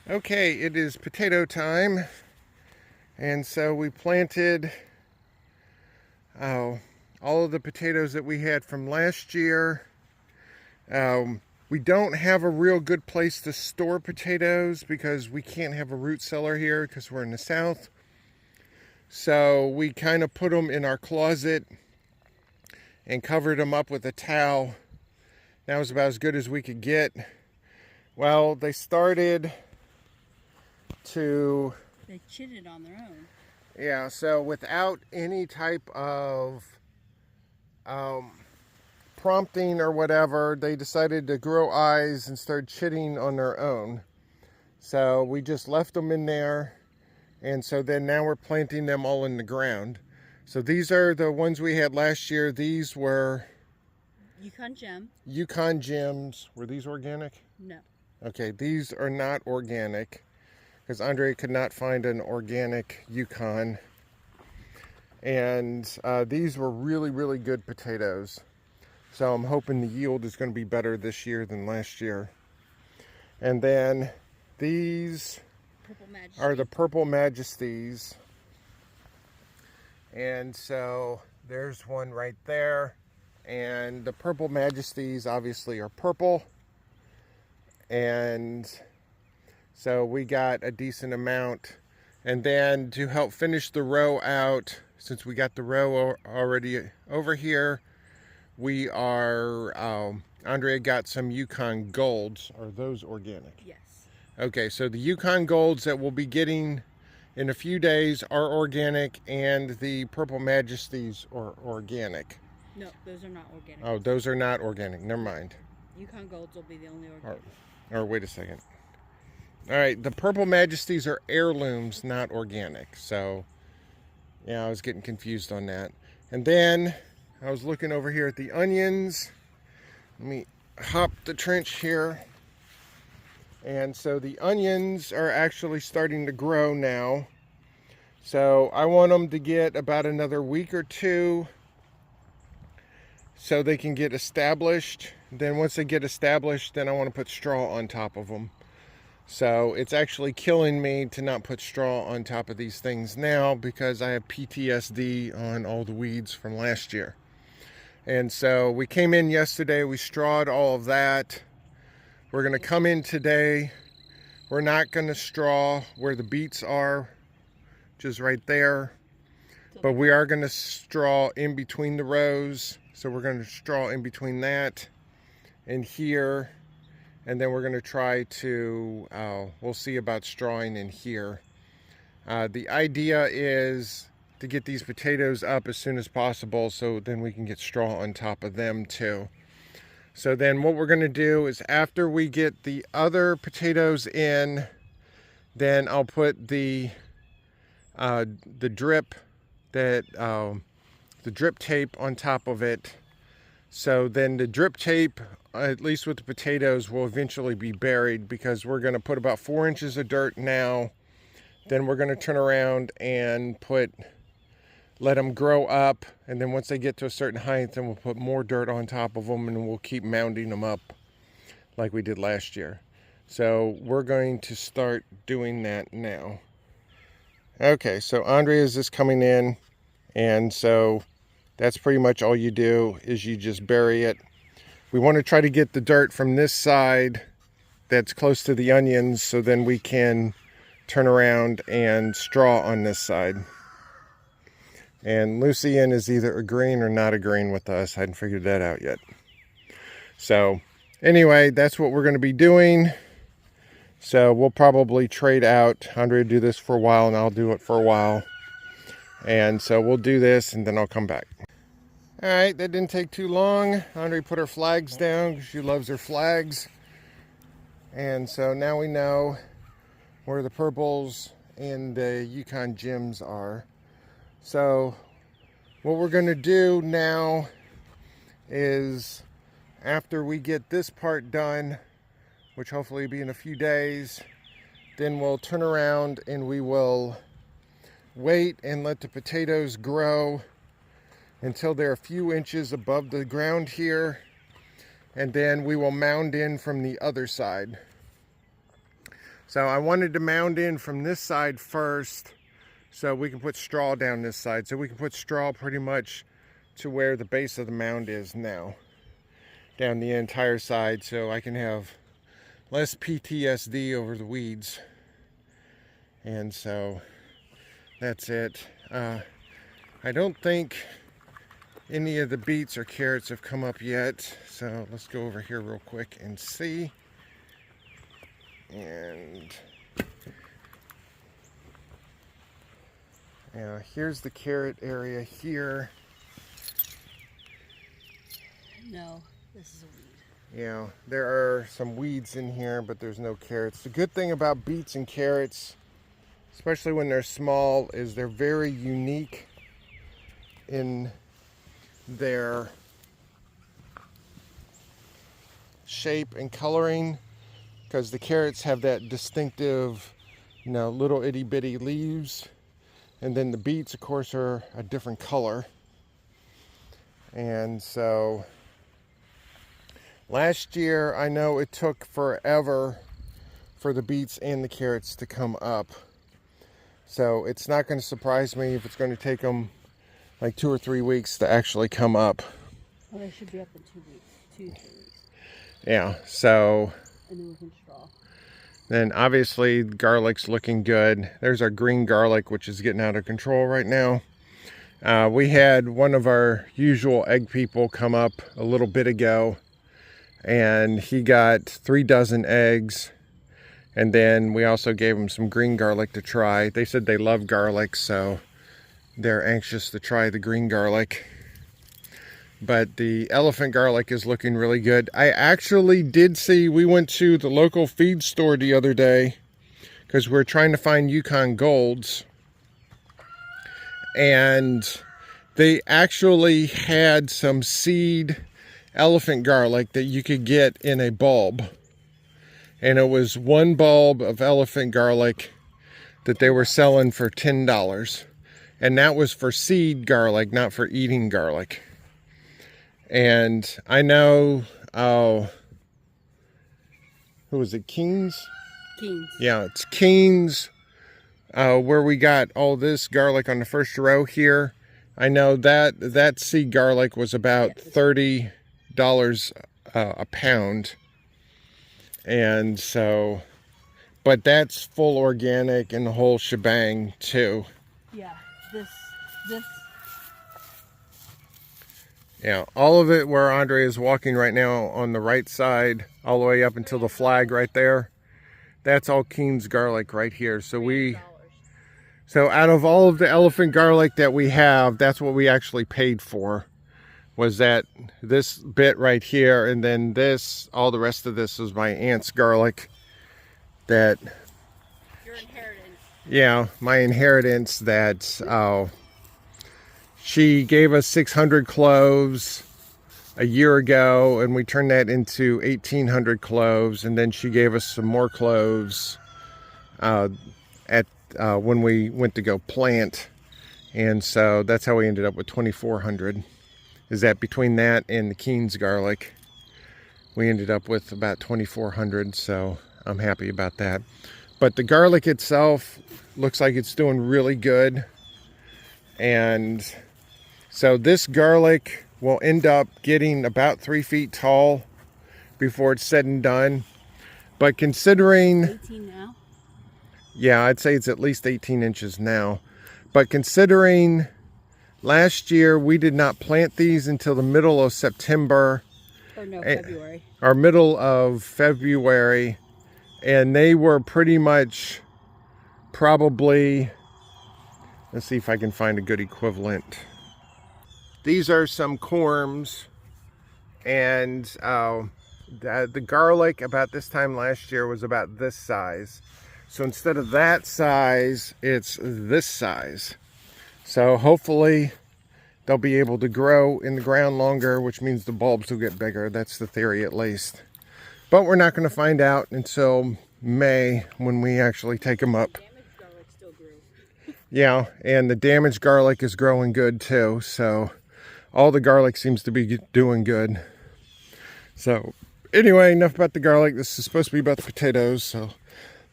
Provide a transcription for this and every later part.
Okay, it is potato time, and so we planted all of the potatoes that we had from last year. We don't have a real good place to store potatoes because we can't have a root cellar here because we're in the south. So we kind of put them in our closet and covered them up with a towel. That was about as good as we could get. Well, they started to... They chitted on their own. Yeah, so without any type of prompting or whatever, they decided to grow eyes and start chitting on their own. So we just left them in there, and so then now we're planting them all in the ground. So these are the ones we had last year. These were Yukon Gem. Yukon Gems. Were these organic? No. Okay, these are not organic because Andre could not find an organic Yukon. And these were really, really good potatoes. So I'm hoping the yield is going to be better this year than last year. And then these are the Purple Majesties. And so there's one right there. And the Purple Majesties obviously are purple. And so we got a decent amount. And then to help finish the row out, since we got the row already over here, we are, Andrea got some Yukon Golds. Are those organic? Yes. Okay, so the Yukon Golds that we'll be getting in a few days are organic, and the Purple Majesties are organic. No, those are not organic. Oh, those are not organic. Never mind. Yukon Golds will be the only organic. Or wait a second. All right, the Purple Majesties are heirlooms, not organic. So, yeah, I was getting confused on that. And then I was looking over here at the onions. Let me hop the trench here. And so the onions are actually starting to grow now. So I want them to get about another week or two so they can get established. Then once they get established, then I want to put straw on top of them. So it's actually killing me to not put straw on top of these things now because I have PTSD on all the weeds from last year. And so we came in yesterday, we strawed all of that. We're going to come in today. We're not going to straw where the beets are, which is right there. But we are going to straw in between the rows. So we're going to straw in between that and here. And then we're going to try to, we'll see about strawing in here. The idea is to get these potatoes up as soon as possible so then we can get straw on top of them too. So then what we're going to do is after we get the other potatoes in, then I'll put the drip tape on top of it. So then the drip tape, at least with the potatoes, will eventually be buried because we're going to put about 4 inches of dirt now. Then we're going to turn around and let them grow up, and then once they get to a certain height, then we'll put more dirt on top of them and we'll keep mounding them up like we did last year. So we're going to start doing that now. Okay, so Andrea is just coming in, and so that's pretty much all you do is you just bury it. We want to try to get the dirt from this side that's close to the onions so then we can turn around and straw on this side. And Lucian is either agreeing or not agreeing with us. I hadn't figured that out yet. So anyway, that's what we're going to be doing. So we'll probably trade out. Andre will do this for a while and I'll do it for a while. And so we'll do this and then I'll come back. All right, that didn't take too long. Andre put her flags down because she loves her flags. And so now we know where the purples and the Yukon Gems are. So what we're going to do now is after we get this part done, which hopefully will be in a few days, then we'll turn around and we will wait and let the potatoes grow until they're a few inches above the ground here, and then we will mound in from the other side. So I wanted to mound in from this side first so we can put straw down this side. So we can put straw pretty much to where the base of the mound is now, down the entire side, so I can have less PTSD over the weeds. And so that's it. I don't think any of the beets or carrots have come up yet, so let's go over here real quick and see. And yeah, here's the carrot area here. No, this is a weed. Yeah, there are some weeds in here, but there's no carrots. The good thing about beets and carrots, especially when they're small, is they're very unique in their shape and coloring, because the carrots have that distinctive, little itty bitty leaves, and then the beets, of course, are a different color. And so last year, I know it took forever for the beets and the carrots to come up. So it's not going to surprise me if it's going to take them like 2 or 3 weeks to actually come up. Well, they should be up in 2 weeks. 2 to 3 weeks. Yeah, so And then we can straw. then obviously garlic's looking good. There's our green garlic, which is getting out of control right now. We had one of our usual egg people come up a little bit ago, and he got 3 dozen eggs. And then we also gave him some green garlic to try. They said they love garlic, so they're anxious to try the green garlic. But the elephant garlic is looking really good. I actually did see, we went to the local feed store the other day because we're trying to find Yukon Golds. And they actually had some seed elephant garlic that you could get in a bulb. And it was 1 bulb of elephant garlic that they were selling for $10. And that was for seed garlic, not for eating garlic. And I know, who was it, Keen's? Keen's. Yeah, it's Keen's, where we got all this garlic on the first row here. I know that seed garlic was about $30 a pound. And so, but that's full organic and the whole shebang too. Yeah, this. Yeah, all of it where Andre is walking right now on the right side, all the way up until the flag right there. That's all Keen's garlic right here. So out of all of the elephant garlic that we have, that's what we actually paid for. Was that this bit right here, and then this, all the rest of this is my aunt's garlic. That, Your inheritance. yeah, my inheritance that she gave us 600 cloves a year ago, and we turned that into 1,800 cloves, and then she gave us some more cloves when we went to go plant, and so that's how we ended up with 2,400. Is that between that and the Keen's garlic, we ended up with about 2,400, so I'm happy about that. But the garlic itself looks like it's doing really good. And so this garlic will end up getting about 3 feet tall before it's said and done. But considering, 18 now? yeah, I'd say it's at least 18 inches now. But considering last year we did not plant these until the middle of September. Or no, February. Or middle of February. And they were pretty much probably, let's see if I can find a good equivalent. These are some corms, and the garlic about this time last year was about this size. So instead of that size, it's this size. So hopefully they'll be able to grow in the ground longer, which means the bulbs will get bigger. That's the theory, at least. But we're not going to find out until May when we actually take them up. Damaged garlic still grew. Yeah, and the damaged garlic is growing good too. So all the garlic seems to be doing good. So anyway, enough about the garlic. This is supposed to be about the potatoes. So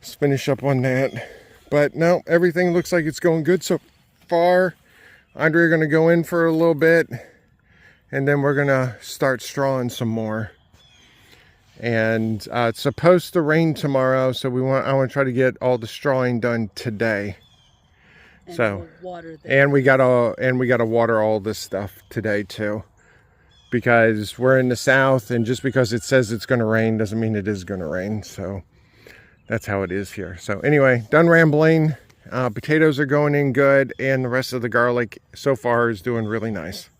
Let's finish up on that. But no, everything looks like it's going good so far. Andre are going to go in for a little bit, and then we're going to start strawing some more. And it's supposed to rain tomorrow, so I want to try to get all the strawing done today. And So, we'll water them. and we gotta water all this stuff today too, because we're in the south, and just because it says it's going to rain doesn't mean it is going to rain. So that's how it is here. So anyway, done rambling. Potatoes are going in good, and the rest of the garlic so far is doing really nice.